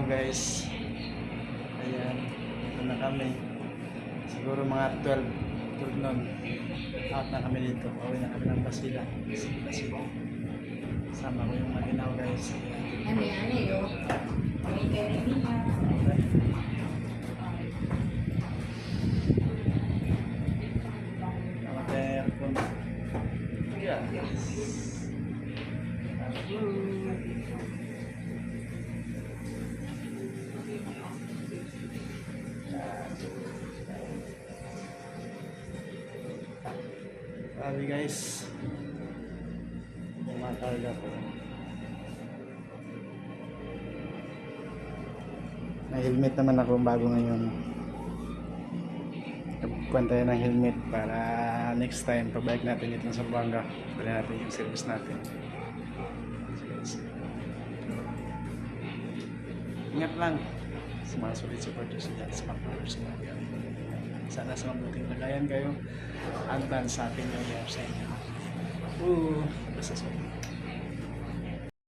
guys. Ayan, dito na kami. Siguro mga 12 noon. Out na kami dito. Pauwi na kami ng Basila. Sama ko yung maginaw guys. Ano yun? May karamihan. Okay. Namatay aircon. Yeah. Sabi guys, bumakarga ko. May helmet naman ako bago ngayon. Nagkuhan tayo ng helmet para next time pabalik natin dito sa Zamboanga. Balik natin yung service natin. Ingat lang sa mga solid supporters dyan, sa mga followers natin. Sana sa mabuting lagayan kayo. Advance sa ating nangyayari sa inyo. Basta sa